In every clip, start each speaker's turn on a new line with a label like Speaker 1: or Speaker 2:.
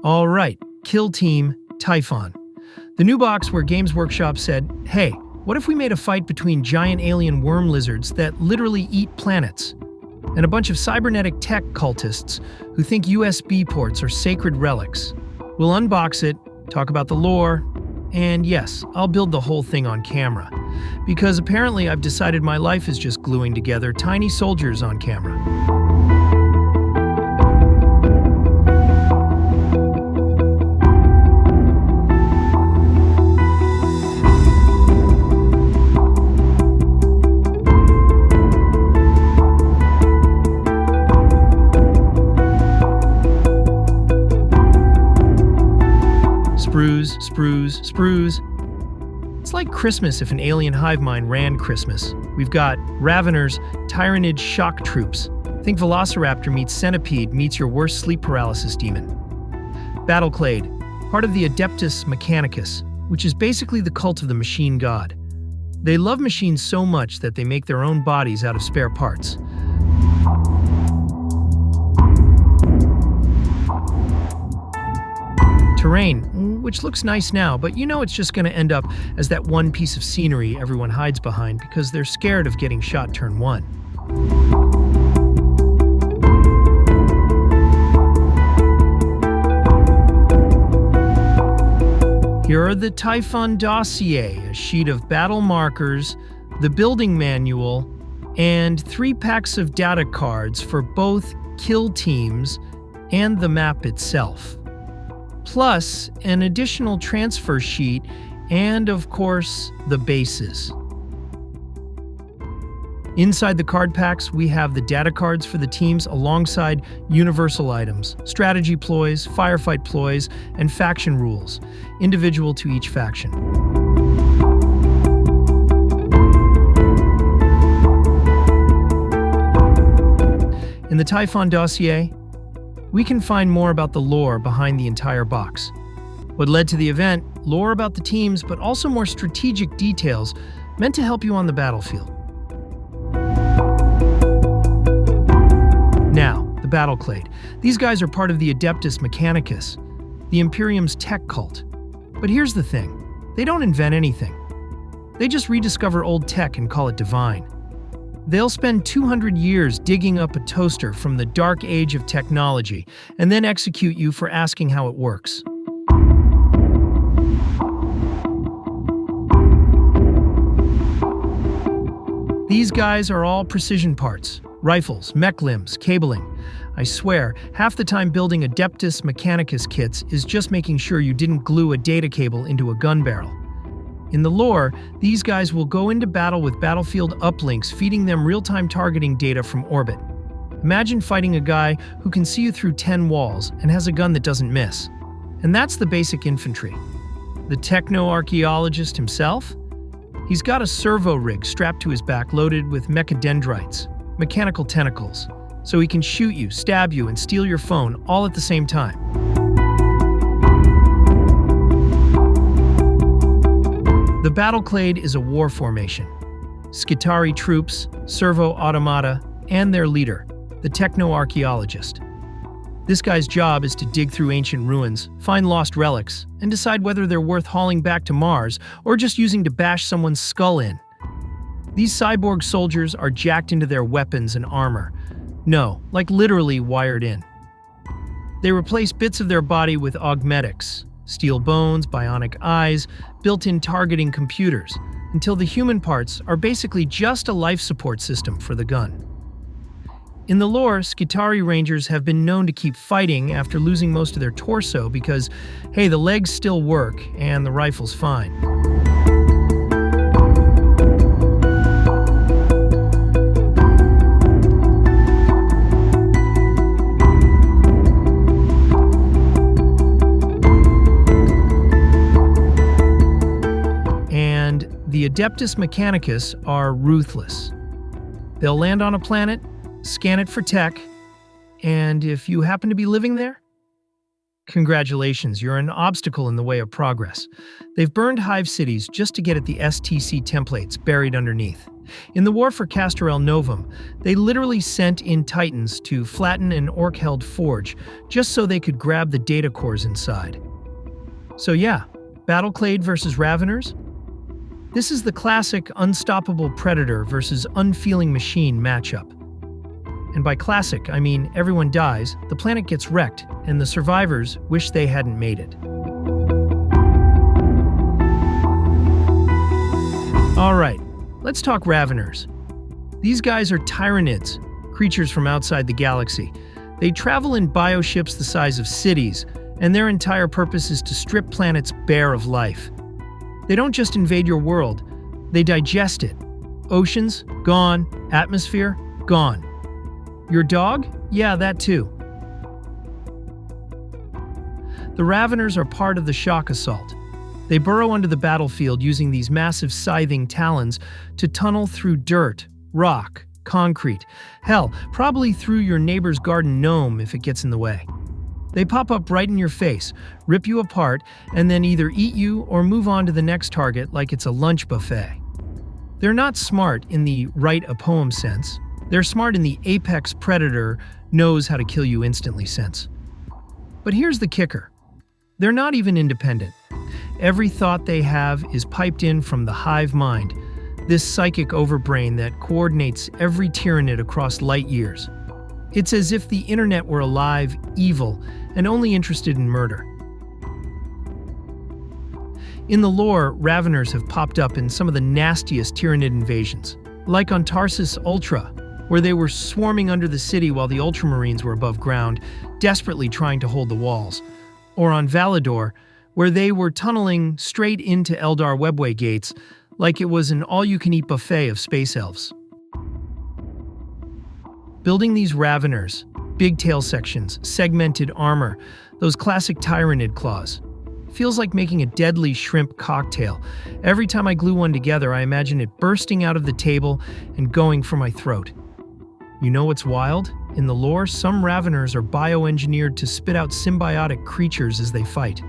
Speaker 1: All right, Kill Team Typhon. The new box where Games Workshop said, hey, what if we made a fight between giant alien worm lizards that literally eat planets? And a bunch of cybernetic tech cultists who think USB ports are sacred relics. We'll unbox it, talk about the lore, and yes, I'll build the whole thing on camera. Because apparently I've decided my life is just gluing together tiny soldiers on camera. Sprues. It's like Christmas if an alien hive mind ran Christmas. We've got Raveners, Tyranid shock troops. Think Velociraptor meets Centipede meets your worst sleep paralysis demon. Battleclade, part of the Adeptus Mechanicus, which is basically the cult of the machine god. They love machines so much that they make their own bodies out of spare parts. Terrain, which looks nice now, but you know it's just going to end up as that one piece of scenery everyone hides behind because they're scared of getting shot turn one. Here are the Typhon dossier, a sheet of battle markers, the building manual, and 3 packs of data cards for both kill teams and the map itself. Plus an additional transfer sheet, and of course, the bases. Inside the card packs, we have the data cards for the teams alongside universal items, strategy ploys, firefight ploys, and faction rules, individual to each faction. In the Typhon dossier, we can find more about the lore behind the entire box. What led to the event, lore about the teams, but also more strategic details meant to help you on the battlefield. Now, the Battleclade. These guys are part of the Adeptus Mechanicus, the Imperium's tech cult. But here's the thing, they don't invent anything. They just rediscover old tech and call it divine. They'll spend 200 years digging up a toaster from the dark age of technology and then execute you for asking how it works. These guys are all precision parts, rifles, mech limbs, cabling. I swear, half the time building Adeptus Mechanicus kits is just making sure you didn't glue a data cable into a gun barrel. In the lore, these guys will go into battle with battlefield uplinks feeding them real-time targeting data from orbit. Imagine fighting a guy who can see you through 10 walls and has a gun that doesn't miss. And that's the basic infantry. The techno-archaeologist himself? He's got a servo rig strapped to his back loaded with mechadendrites, mechanical tentacles, so he can shoot you, stab you, and steal your phone all at the same time. The Battleclade is a war formation. Skitari troops, servo automata, and their leader, the techno-archaeologist. This guy's job is to dig through ancient ruins, find lost relics, and decide whether they're worth hauling back to Mars or just using to bash someone's skull in. These cyborg soldiers are jacked into their weapons and armor. No, like literally wired in. They replace bits of their body with augmetics, steel bones, bionic eyes, built-in targeting computers, until the human parts are basically just a life support system for the gun. In the lore, Skitari Rangers have been known to keep fighting after losing most of their torso because, hey, the legs still work and the rifle's fine. The Adeptus Mechanicus are ruthless. They'll land on a planet, scan it for tech, and if you happen to be living there, Congratulations, you're an obstacle in the way of progress. They've burned hive cities just to get at the STC templates buried underneath. In the war for Castorel Novum, they literally sent in Titans to flatten an orc-held forge just so they could grab the data cores inside. So yeah, Battleclade versus Raveners? This is the classic unstoppable predator versus unfeeling machine matchup. And by classic, I mean everyone dies, the planet gets wrecked, and the survivors wish they hadn't made it. Alright, let's talk Raveners. These guys are Tyranids, creatures from outside the galaxy. They travel in bioships the size of cities, and their entire purpose is to strip planets bare of life. They don't just invade your world, they digest it. Oceans? Gone. Atmosphere? Gone. Your dog? Yeah, that too. The Raveners are part of the shock assault. They burrow under the battlefield using these massive scything talons to tunnel through dirt, rock, concrete, hell, probably through your neighbor's garden gnome if it gets in the way. They pop up right in your face, rip you apart, and then either eat you or move on to the next target like it's a lunch buffet. They're not smart in the write a poem sense. They're smart in the apex predator knows how to kill you instantly sense. But here's the kicker. They're not even independent. Every thought they have is piped in from the hive mind, this psychic overbrain that coordinates every Tyranid across light years. It's as if the internet were alive, evil, and only interested in murder. In the lore, Raveners have popped up in some of the nastiest Tyranid invasions, like on Tarsus Ultra, where they were swarming under the city while the Ultramarines were above ground, desperately trying to hold the walls, or on Valador, where they were tunneling straight into Eldar webway gates like it was an all-you-can-eat buffet of space elves. Building these Raveners, big tail sections, segmented armor, those classic Tyranid claws, feels like making a deadly shrimp cocktail. Every time I glue one together, I imagine it bursting out of the table and going for my throat. You know what's wild? In the lore, some Raveners are bioengineered to spit out symbiotic creatures as they fight.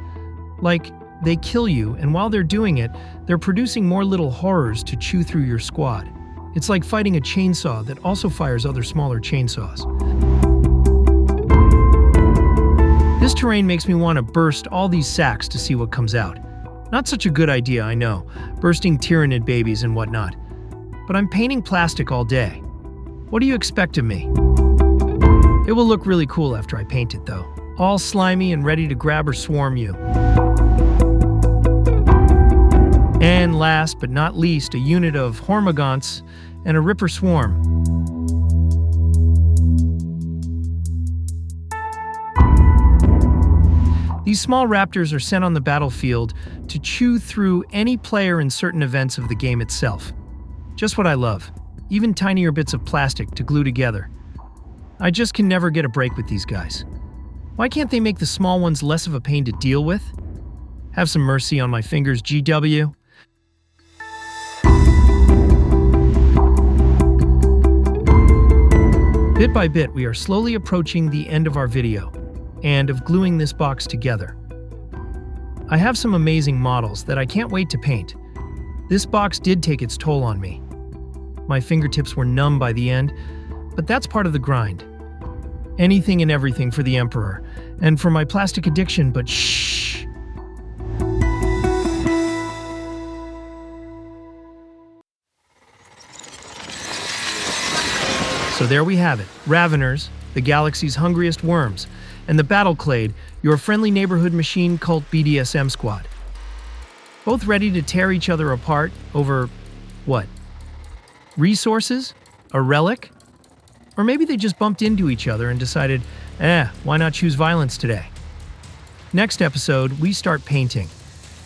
Speaker 1: Like, they kill you, and while they're doing it, they're producing more little horrors to chew through your squad. It's like fighting a chainsaw that also fires other smaller chainsaws. This terrain makes me want to burst all these sacks to see what comes out. Not such a good idea, I know, bursting Tyranid babies and whatnot. But I'm painting plastic all day. What do you expect of me? It will look really cool after I paint it, though. All slimy and ready to grab or swarm you. And last but not least, a unit of Hormagaunts and a Ripper Swarm. These small raptors are sent on the battlefield to chew through any player in certain events of the game itself. Just what I love. Even tinier bits of plastic to glue together. I just can never get a break with these guys. Why can't they make the small ones less of a pain to deal with? Have some mercy on my fingers, GW. Bit by bit, we are slowly approaching the end of our video, and of gluing this box together. I have some amazing models that I can't wait to paint. This box did take its toll on me. My fingertips were numb by the end, but that's part of the grind. Anything and everything for the Emperor, and for my plastic addiction, but shh. So there we have it, Raveners, the galaxy's hungriest worms, and the Battleclade, your friendly neighborhood machine cult BDSM squad. Both ready to tear each other apart over, what? Resources? A relic? Or maybe they just bumped into each other and decided, why not choose violence today? Next episode, we start painting.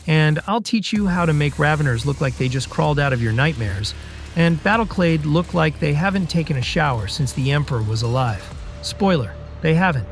Speaker 1: And I'll teach you how to make Raveners look like they just crawled out of your nightmares, and Battleclade look like they haven't taken a shower since the Emperor was alive. Spoiler, they haven't.